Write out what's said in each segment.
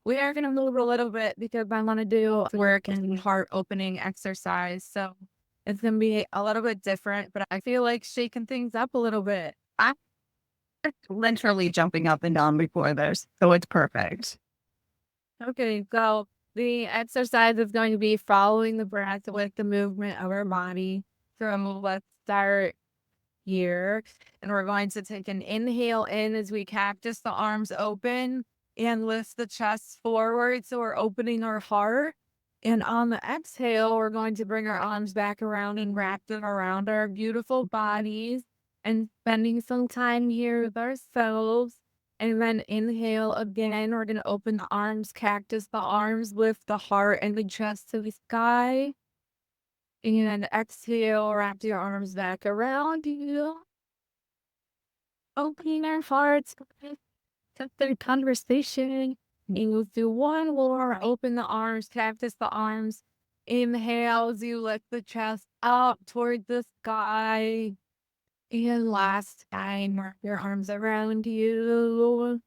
We are going to move a little bit because I want to do work and heart opening exercise. So it's going to be a little bit different, but I feel like shaking things up a little bit. I'm literally jumping up and down before this, so it's perfect. Okay, so the exercise is going to be following the breath with the movement of our body. So let's start here. And we're going to take an inhale in as we cactus the arms open and lift the chest forward. So we're opening our heart. And on the exhale, we're going to bring our arms back around and wrap them around our beautiful bodies and spending some time here with ourselves. And then inhale again. We're going to open the arms, cactus the arms, lift the heart and the chest to the sky. And exhale, wrap your arms back around you. Opening our hearts to the conversation. And we'll do one more. Open the arms, cactus the arms. Inhale as you lift the chest up toward the sky. And last time, wrap your arms around you.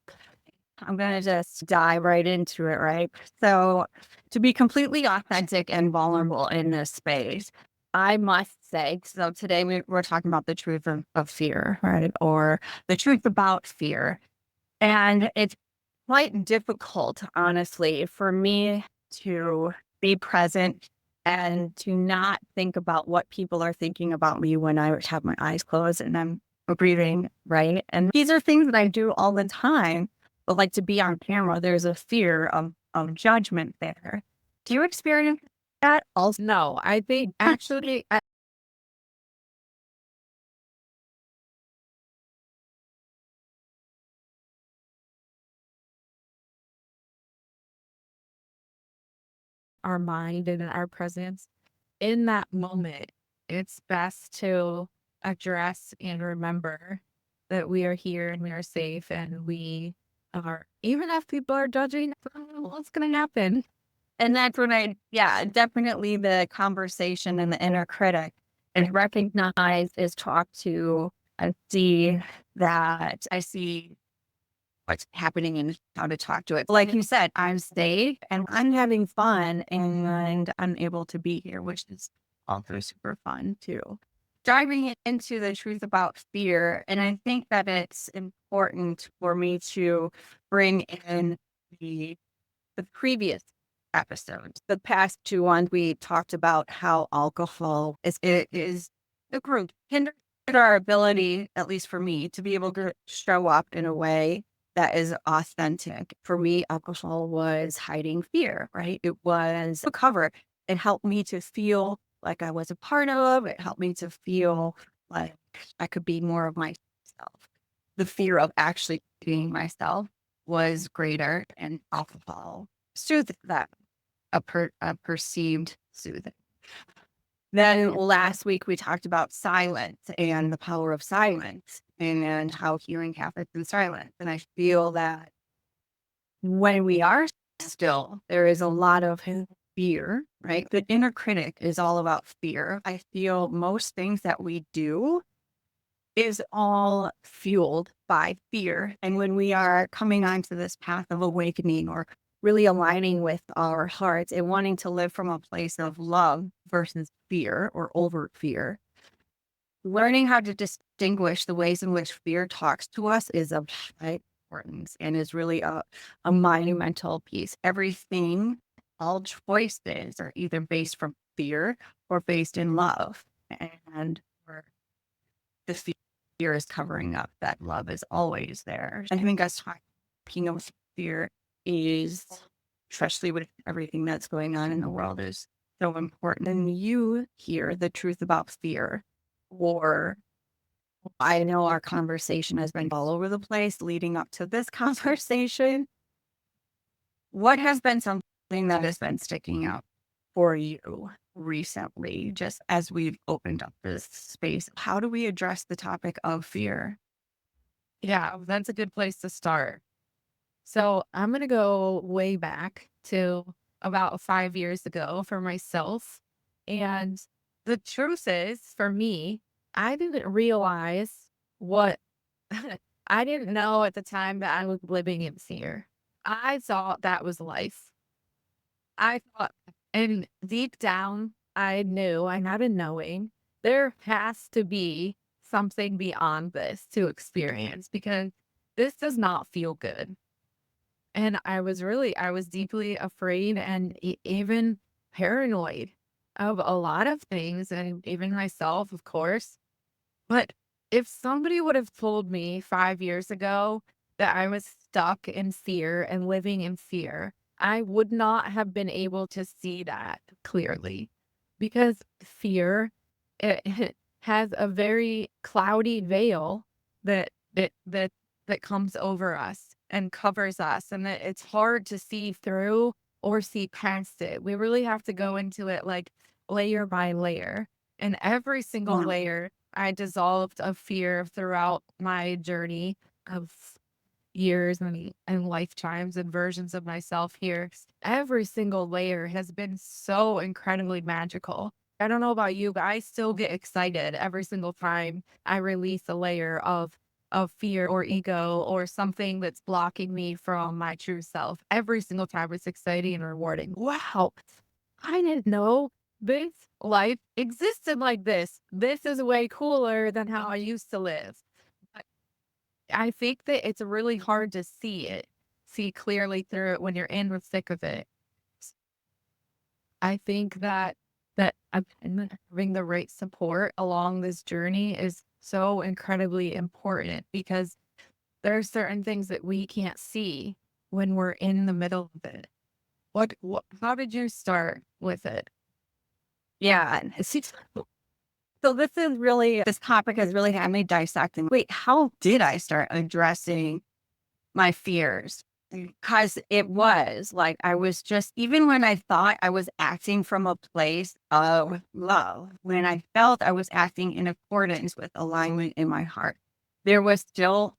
I'm going to just dive right into it, right? So, to be completely authentic and vulnerable in this space, I must say, so today we're talking about the truth of fear, right? Or the truth about fear. And it's quite difficult, honestly, for me to be present and to not think about what people are thinking about me when I have my eyes closed and I'm breathing, right? And these are things that I do all the time. But like to be on camera, there's a fear of judgment there. Do you experience that also? No, I think actually, our mind and our presence in that moment, it's best to address and remember that we are here and we are safe and we are, even if people are judging, what's going to happen? And that's when yeah, definitely the conversation and the inner critic is recognize, is talk to, and see that I see what's happening and how to talk to it. Like you said, I'm safe and I'm having fun and I'm able to be here, which is also super fun too. Diving into the truth about fear. And I think that it's important for me to bring in the the previous episodes. The past two ones, we talked about how alcohol is the group hindered our ability, at least for me, to be able to show up in a way that is authentic. For me, alcohol was hiding fear, right? It was a cover. It helped me to feel like I was a part of. It helped me to feel like I could be more of myself. The fear of actually being myself was greater, and alcohol soothed that, a perceived soothing. Then last week we talked about silence and the power of silence and how healing happens in silence. And I feel that when we are still, there is a lot of fear, right? The inner critic is all about fear. I feel most things that we do is all fueled by fear. And when we are coming onto this path of awakening or really aligning with our hearts and wanting to live from a place of love versus fear or overt fear, learning how to distinguish the ways in which fear talks to us is of high importance and is really a monumental piece. Everything, all choices are either based from fear or based in love. And we're the fear is covering up that love is always there. I think us talking of fear is, especially with everything that's going on in the world, is so important. And you hear the truth about fear, or I know our conversation has been all over the place leading up to this conversation. What has been something that has been sticking out for you recently, just as we've opened up this space? How do we address the topic of fear? Yeah, that's a good place to start. So I'm going to go way back to about 5 years ago for myself. And the truth is, for me, I didn't realize what I didn't know at the time that I was living in fear. I thought that was life. I thought, and deep down, I knew, I had a knowing, there has to be something beyond this to experience because this does not feel good. And I was deeply afraid and even paranoid of a lot of things, and even myself, of course. But if somebody would have told me 5 years ago that I was stuck in fear and living in fear, I would not have been able to see that clearly because fear, it has a very cloudy veil that that comes over us and covers us, and that it's hard to see through or see past it. We really have to go into it like layer by layer. And every single Wow. layer I dissolved of fear throughout my journey of years and lifetimes and versions of myself here. Every single layer has been so incredibly magical. I don't know about you, but I still get excited every single time I release a layer of fear or ego or something that's blocking me from my true self. Every single time it's exciting and rewarding. Wow. I didn't know this life existed like this. This is way cooler than how I used to live. But I think that it's really hard to see clearly through it when you're in the thick of it. I think that having the right support along this journey is so incredibly important because there are certain things that we can't see when we're in the middle of it. How did you start with it? Yeah. And so this topic has really had me dissecting. Wait, how did I start addressing my fears? Because it was like I was just, even when I thought I was acting from a place of love, when I felt I was acting in accordance with alignment in my heart, there was still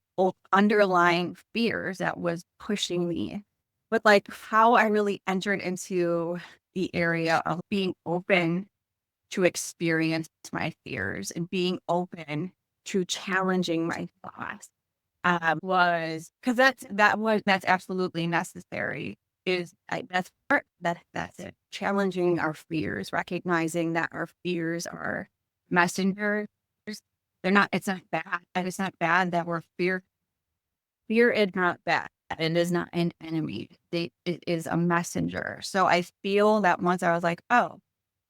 underlying fears that was pushing me. But like how I really entered into the area of being open to experience my fears and being open to challenging my thoughts was because that's absolutely necessary. That's part that's it. Challenging our fears, recognizing that our fears are messengers. They're not. It's not bad. And it's not bad that we're fear. Fear is not bad. It is not an enemy. It is a messenger. So I feel that once I was like, oh,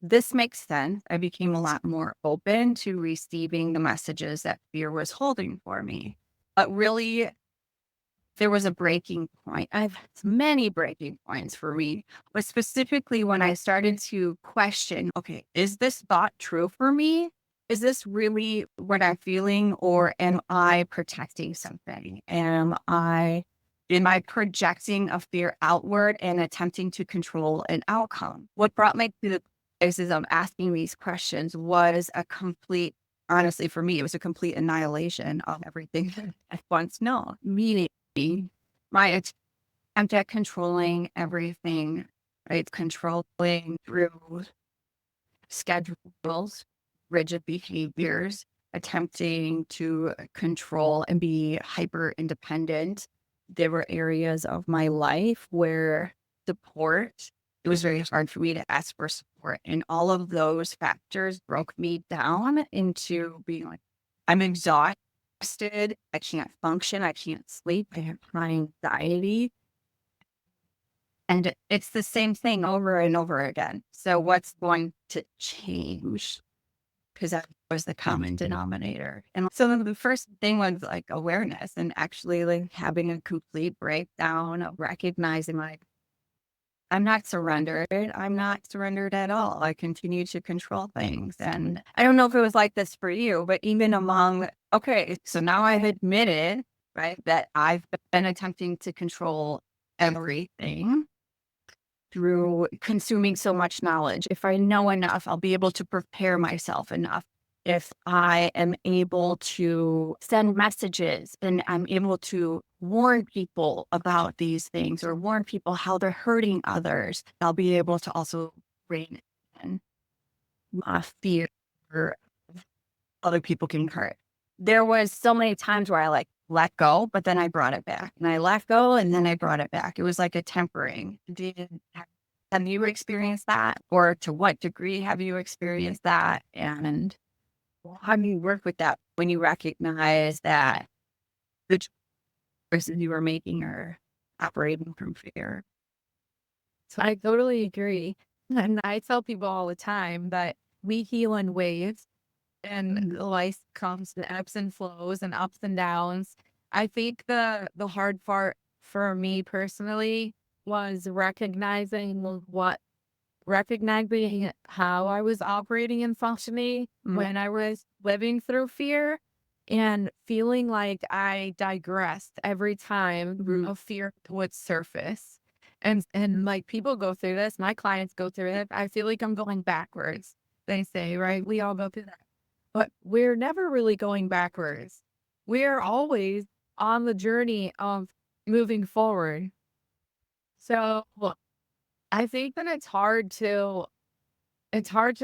this makes sense. I became a lot more open to receiving the messages that fear was holding for me. But really, there was a breaking point. I've had many breaking points for me, but specifically when I started to question, okay, is this thought true for me? Is this really what I'm feeling, or am I protecting something? Am I projecting a fear outward and attempting to control an outcome? What brought me to the places of asking these questions was a complete, honestly, for me, it was a complete annihilation of everything that I once known, meaning my attempt at controlling everything, right? Controlling through schedules, rigid behaviors, attempting to control and be hyper independent. There were areas of my life where support, it was very hard for me to ask for support. And all of those factors broke me down into being like, I'm exhausted. I can't function. I can't sleep. I have high anxiety. And it's the same thing over and over again. So what's going to change? Because that was the common denominator. And so then the first thing was like awareness and actually like having a complete breakdown of recognizing like, I'm not surrendered. I'm not surrendered at all. I continue to control things. And I don't know if it was like this for you, but even among, okay, so now I've admitted, right, that I've been attempting to control everything through consuming so much knowledge. If I know enough, I'll be able to prepare myself enough. If I am able to send messages and I'm able to warn people about these things or warn people how they're hurting others, I'll be able to also rein in fear other people can hurt. There was so many times where I like let go, but then I brought it back. And I let go and then I brought it back. It was like a tempering. Have you experienced that? Or to what degree have you experienced that? And how do you work with that when you recognize that the choices you are making are operating from fear? So I totally agree. And I tell people all the time that we heal in waves and life comes in ebbs and flows and ups and downs. I think the hard part for me personally was recognizing how I was operating and functioning when I was living through fear and feeling like I digressed every time a fear would surface. And like people go through this, my clients go through it. I feel like I'm going backwards. They say, right? We all go through that. But we're never really going backwards. We're always on the journey of moving forward. So I think that it's hard to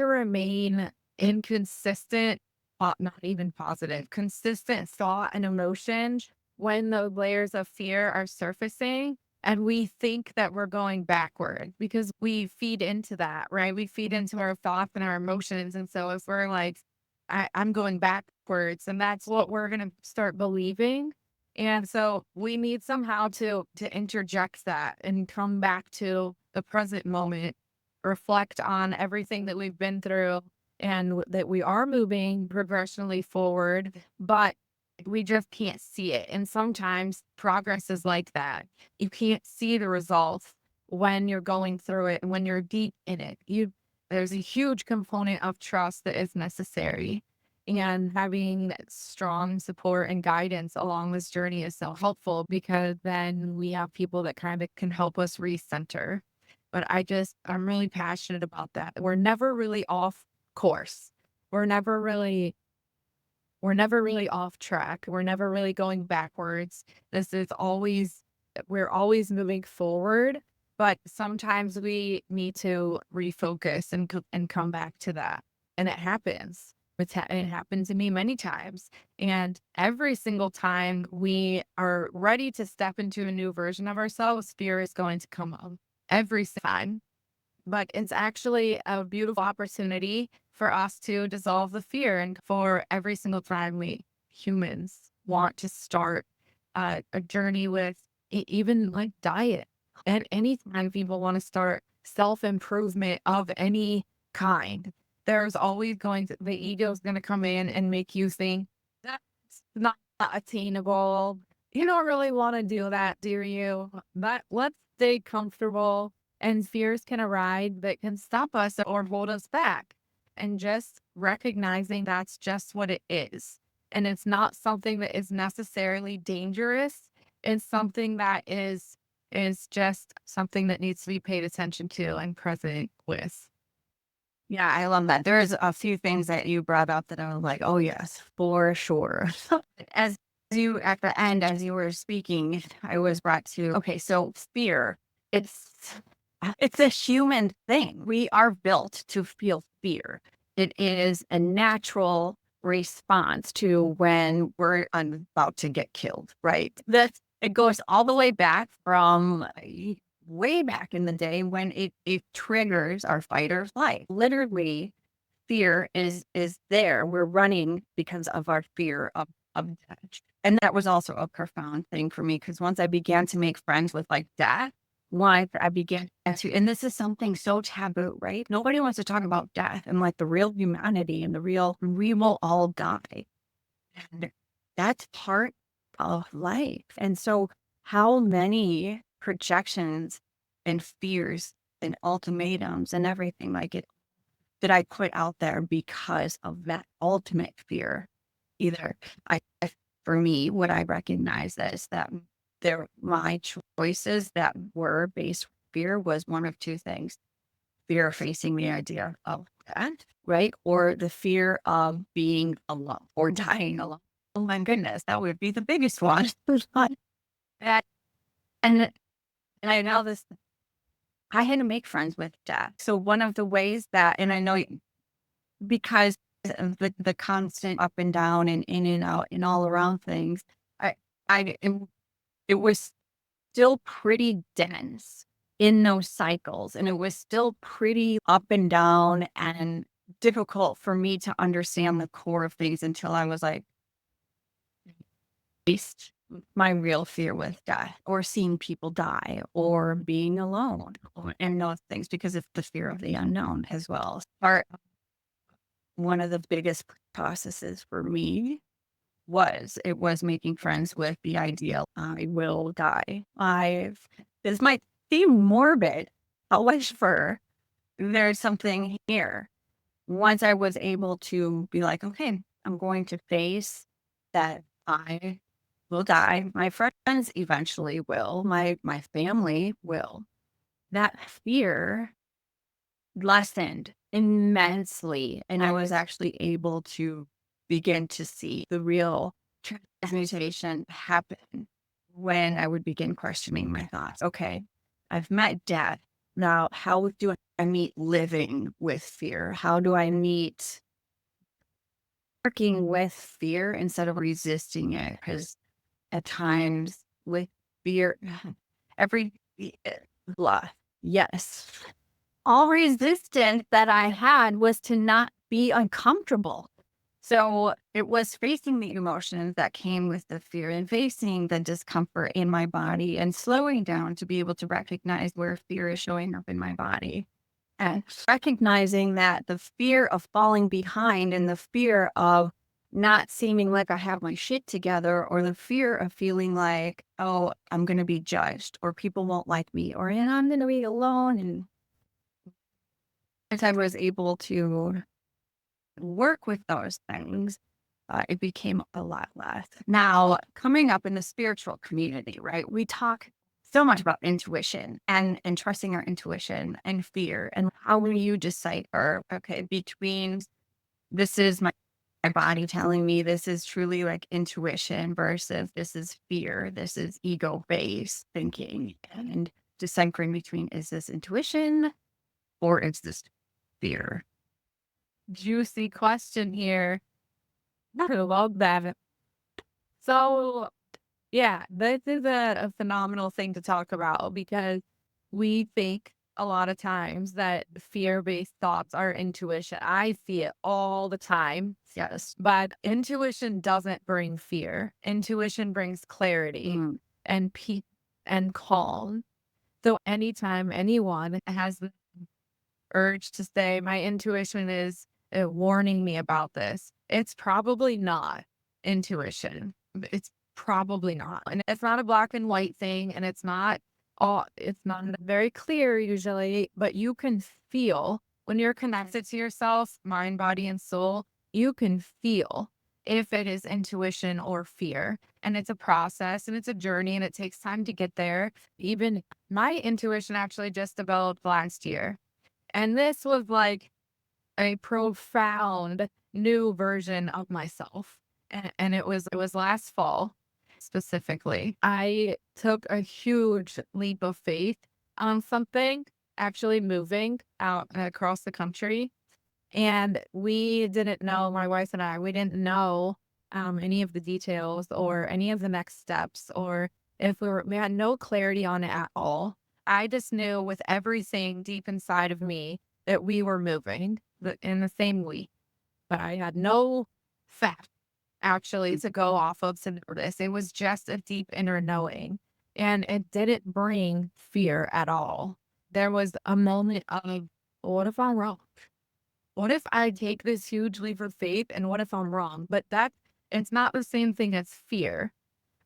remain inconsistent, not even positive, consistent thought and emotion when the layers of fear are surfacing and we think that we're going backward because we feed into that, right? We feed into our thoughts and our emotions. And so if we're like, I'm going backwards, and that's what we're going to start believing. And so we need somehow to interject that and come back to the present moment, reflect on everything that we've been through and that we are moving progressionally forward, but we just can't see it. And sometimes progress is like that. You can't see the results when you're going through it and when you're deep in it. There's a huge component of trust that is necessary. And having strong support and guidance along this journey is so helpful because then we have people that kind of can help us recenter. But I'm really passionate about that. We're never really off course. We're never really we're never really off track. We're never really going backwards. This is always we're always moving forward, but sometimes we need to refocus and come back to that. And it happens. It happened to me many times. And every single time we are ready to step into a new version of ourselves, fear is going to come up every time. But it's actually a beautiful opportunity for us to dissolve the fear. And for every single time we humans want to start a journey with even like diet, and anytime people want to start self improvement of any kind, there's always the ego is going to come in and make you think that's not attainable. You don't really want to do that, do you? But let's stay comfortable, and fears can arise that can stop us or hold us back. And just recognizing that's just what it is. And it's not something that is necessarily dangerous. It's something that is just something that needs to be paid attention to and present with. Yeah, I love that. There's a few things that you brought up that I was like, oh, yes, for sure. As at the end, as you were speaking, I was brought to, okay, so fear, it's, it's a human thing. We are built to feel fear. It is a natural response to when we're about to get killed, right? It goes all the way back from way back in the day when it triggers our fight or flight. Literally, fear is there. We're running because of our fear of death. And that was also a profound thing for me because once I began to make friends with like death, once I began to, and this is something so taboo, right? Nobody wants to talk about death and like the real humanity and the real, we will all die. And that's part of life. And so, how many projections and fears and ultimatums and everything like it did I put out there because of that ultimate fear? Either for me, what I recognize is that my choices that were based fear was one of two things: fear of facing the idea of that, right? Or the fear of being alone or dying alone. Oh my goodness, that would be the biggest one. But that, and and I know this, I had to make friends with death. So one of the ways that, and I know because of the constant up and down and in and out and all around things, it was still pretty dense in those cycles, and it was still pretty up and down and difficult for me to understand the core of things until I was like, faced my real fear with death or seeing people die or being alone and those things because of the fear of the unknown as well. Part one of the biggest processes for me it was making friends with the idea I will die. This might seem morbid. However, there's something here. Once I was able to be like, okay, I'm going to face that I will die. My friends eventually will. My family will. That fear lessened immensely. And I was actually able to begin to see the real transmutation happen when I would begin questioning my thoughts. Okay, I've met death. Now, how do I meet living with fear? How do I meet working with fear instead of resisting it? Because at times with fear, every blah, yes. All resistance that I had was to not be uncomfortable. So it was facing the emotions that came with the fear and facing the discomfort in my body and slowing down to be able to recognize where fear is showing up in my body. And recognizing that the fear of falling behind and the fear of not seeming like I have my shit together, or the fear of feeling like, oh, I'm going to be judged, or people won't like me, or and I'm going to be alone. And as I was able to work with those things, it became a lot less. Now, coming up in the spiritual community, right? We talk so much about intuition and trusting our intuition and fear and how do you decipher, okay, between this is my body telling me this is truly like intuition versus this is fear, this is ego based thinking, and deciphering between is this intuition or is this fear? Juicy question here. I love that. So, yeah, this is a phenomenal thing to talk about because we think a lot of times that fear-based thoughts are intuition. I see it all the time, Yes. but intuition doesn't bring fear. Intuition brings clarity Mm. and peace and calm. So anytime anyone has the urge to say, my intuition is warning me about this, it's probably not intuition. It's probably not. And it's not a black and white thing. And it's not very clear usually, but you can feel when you're connected to yourself, mind, body, and soul, you can feel if it is intuition or fear. And it's a process and it's a journey and it takes time to get there. Even my intuition actually just developed last year, and this was like a profound new version of myself. And it was last fall specifically. I took a huge leap of faith on something, actually moving out across the country. And we didn't know, my wife and I, we didn't know any of the details or any of the next steps, or if we had no clarity on it at all. I just knew with everything deep inside of me that we were moving in the same week, but I had no fact actually to go off of to know this. It was just a deep inner knowing, and it didn't bring fear at all. There was a moment of, what if I'm wrong? What if I take this huge leap of faith and what if I'm wrong? But it's not the same thing as fear,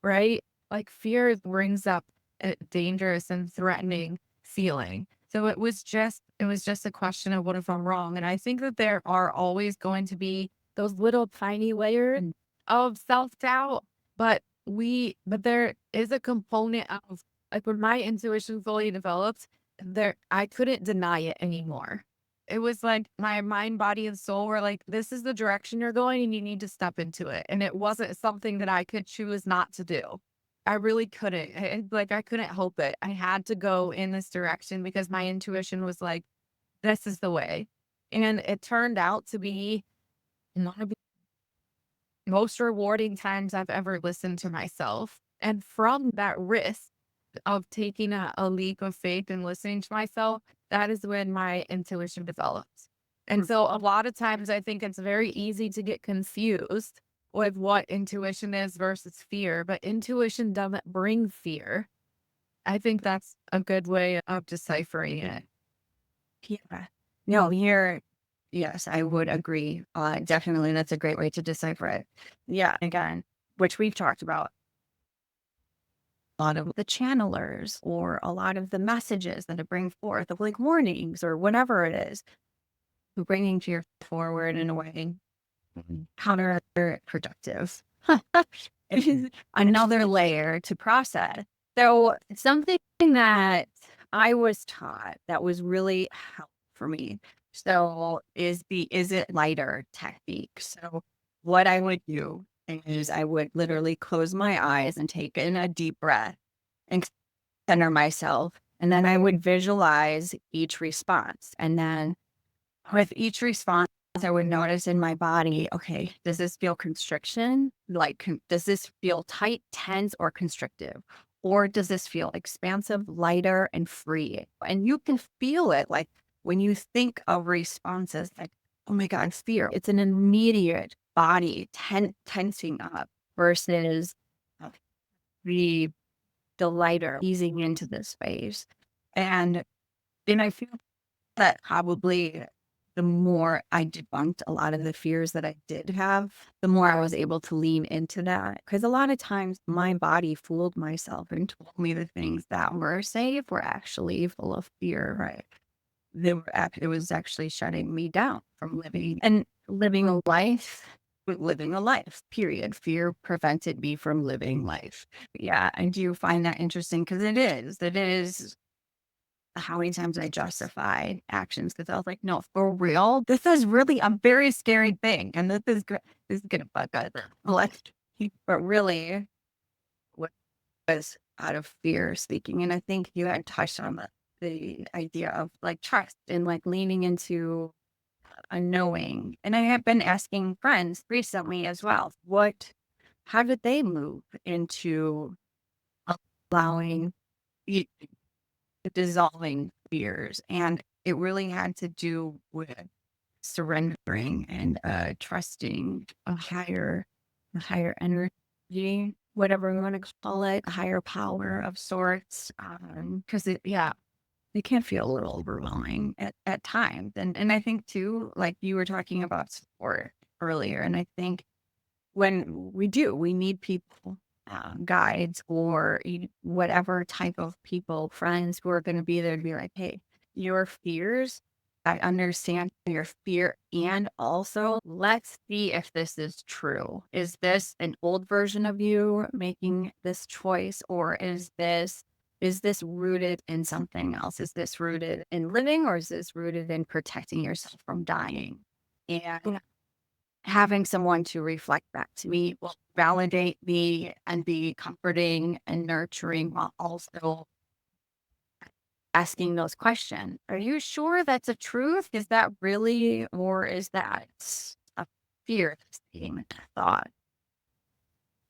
right? Like fear brings up a dangerous and threatening feeling. So it was just a question of what if I'm wrong? And I think that there are always going to be those little tiny layers of self-doubt, but there is a component of, like, when my intuition fully developed, there I couldn't deny it anymore. It was like my mind, body, and soul were like, this is the direction you're going and you need to step into it. And it wasn't something that I could choose not to do. I really couldn't. Like, I couldn't help it. I had to go in this direction because my intuition was like, this is the way. And it turned out to be one of the most rewarding times I've ever listened to myself. And from that risk of taking a leap of faith and listening to myself, that is when my intuition develops. And so a lot of times I think it's very easy to get confused with what intuition is versus fear, but intuition doesn't bring fear. I think that's a good way of deciphering it. Yeah. No, here, yes, I would agree. Definitely, that's a great way to decipher it. Yeah, again, which we've talked about a lot of the channelers or a lot of the messages that it brings forth of like warnings or whatever it is, bringing to your forward in a way counterproductive. It is another layer to process. So something that I was taught that was really helpful for me. So is it lighter technique. So what I would do is I would literally close my eyes and take in a deep breath and center myself. And then I would visualize each response. And then with each response, I would notice in my body, okay, does this feel constriction? Like, does this feel tight, tense, or constrictive? Or does this feel expansive, lighter, and free? And you can feel it like when you think of responses like, oh my God, fear. It's an immediate body tensing up versus uh, the, the lighter easing into the space. And then I feel that probably the more I debunked a lot of the fears that I did have, the more I was able to lean into that. Because a lot of times my body fooled myself and told me the things that were safe were actually full of fear, right? It was actually shutting me down from living a life, living a life, period. Fear prevented me from living life. Yeah. I do find that interesting because it is how many times I justified actions because I was like, no, for real, this is really a very scary thing. And this is gonna bug us. Like, but really what was out of fear speaking. And I think you had touched on the idea of like trust and like leaning into a knowing. And I have been asking friends recently as well, how did they move into allowing dissolving fears. And it really had to do with surrendering and trusting a higher energy, whatever you want to call it, a higher power of sorts. Because it can feel a little overwhelming at times. And I think too, like you were talking about support earlier, and I think when we need people, guides or whatever type of people, friends who are going to be there to be like, hey, your fears, I understand your fear. And also, let's see if this is true. Is this an old version of you making this choice, or is this rooted in something else? Is this rooted in living, or is this rooted in protecting yourself from dying? And having someone to reflect back to me will validate me and be comforting and nurturing while also asking those questions. Are you sure that's a truth? Is that really, or is that a fear that's being thought?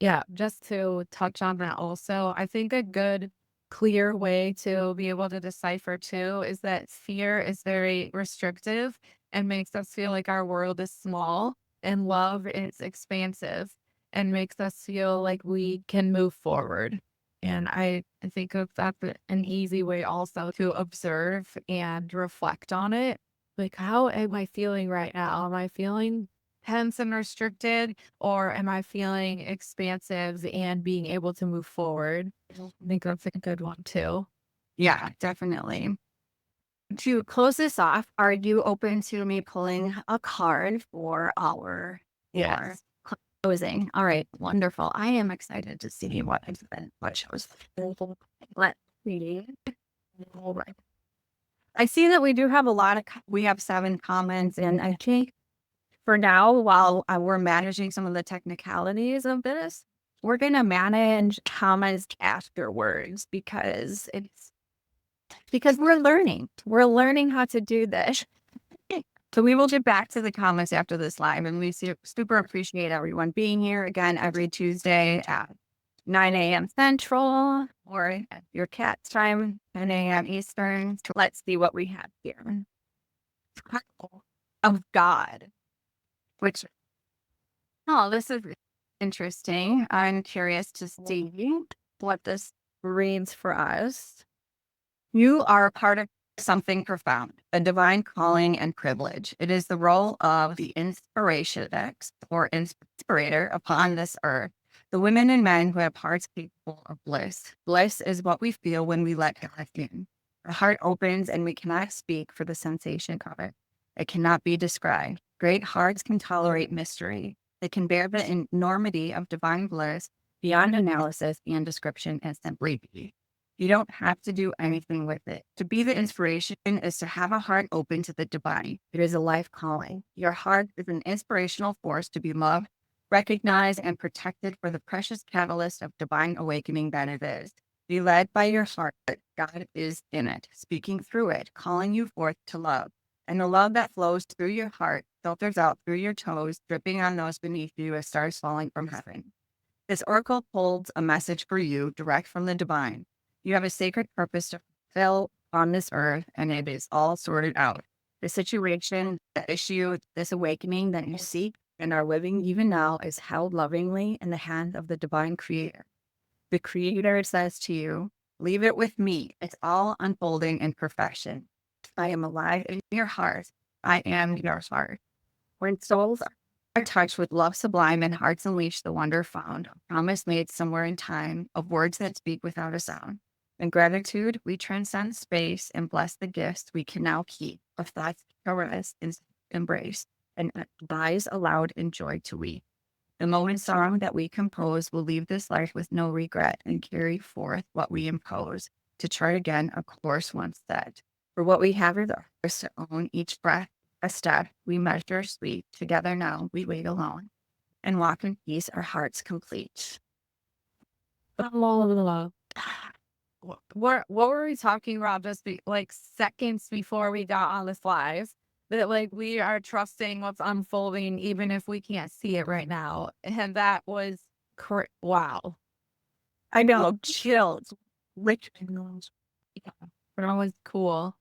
Yeah, just to touch on that also, I think a good, clear way to be able to decipher too is that fear is very restrictive and makes us feel like our world is small, and love is expansive and makes us feel like we can move forward. And I think of that's an easy way also to observe and reflect on it. Like, how am I feeling right now? Am I feeling tense and restricted? Or am I feeling expansive and being able to move forward? I think that's a good one too. Yeah, definitely. To close this off, are you open to me pulling a card for our Yes. closing? All right, wonderful. I am excited to see what shows. Let's see. All right. I see that we do have we have 7 comments, and I think for now, while we're managing some of the technicalities of this, we're going to manage comments afterwards because we're learning. We're learning how to do this. So we will get back to the comments after this live, and we super appreciate everyone being here again every Tuesday at 9 a.m. Central, or at your cat's time, 10 a.m. Eastern. Let's see what we have here. Of God, which, oh, this is interesting. I'm curious to see what this reads for us. You are a part of something profound, a divine calling and privilege. It is the role of the inspirationist or inspirator upon this earth. The women and men who have hearts capable of bliss. Bliss is what we feel when we let God in. Our heart opens and we cannot speak for the sensation of it. It cannot be described. Great hearts can tolerate mystery. They can bear the enormity of divine bliss beyond analysis and description and simply be. You don't have to do anything with it. To be the inspiration is to have a heart open to the divine. It is a life calling. Your heart is an inspirational force to be loved, recognized, and protected for the precious catalyst of divine awakening that it is. Be led by your heart. God is in it, speaking through it, calling you forth to love. And the love that flows through your heart filters out through your toes, dripping on those beneath you as stars falling from heaven. This oracle holds a message for you direct from the divine. You have a sacred purpose to fulfill on this earth, and it is all sorted out. The situation, the issue, this awakening that you seek and are living even now is held lovingly in the hand of the divine creator. The creator says to you, leave it with me. It's all unfolding in perfection. I am alive in your heart. I am your heart. When souls are touched with love sublime and hearts unleash the wonder found, a promise made somewhere in time of words that speak without a sound. In gratitude, we transcend space and bless the gifts we can now keep of thoughts caress and embrace, and eyes allowed in joy to weep. The moment song that we compose will leave this life with no regret and carry forth what we impose to chart again a course once set. For what we have is ours to own, each breath a step we measure sweet. Together now we wait alone and walk in peace, our hearts complete. What were we talking about just like seconds before we got on this live? That like we are trusting what's unfolding even if we can't see it right now. And that was wow. I know, chills. Rich. That was cool.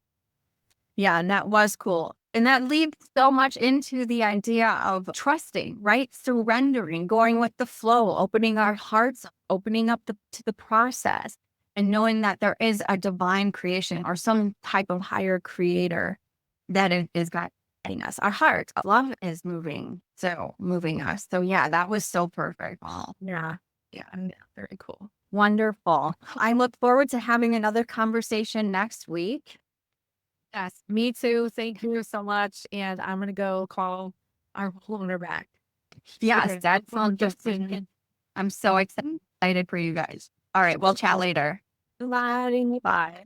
Yeah, and that was cool. And that leads so much into the idea of trusting, right? Surrendering, going with the flow, opening our hearts, opening up to the process, and knowing that there is a divine creation or some type of higher creator that is guiding us. Our heart, love is moving us. So yeah, that was so perfect. Yeah. Yeah. Very cool. Wonderful. I look forward to having another conversation next week. Yes, me too. Thank you so much. And I'm gonna go call our owner back. Yes, Okay. that's interesting. I'm so excited for you guys. All right, we'll chat later. Bye. Bye.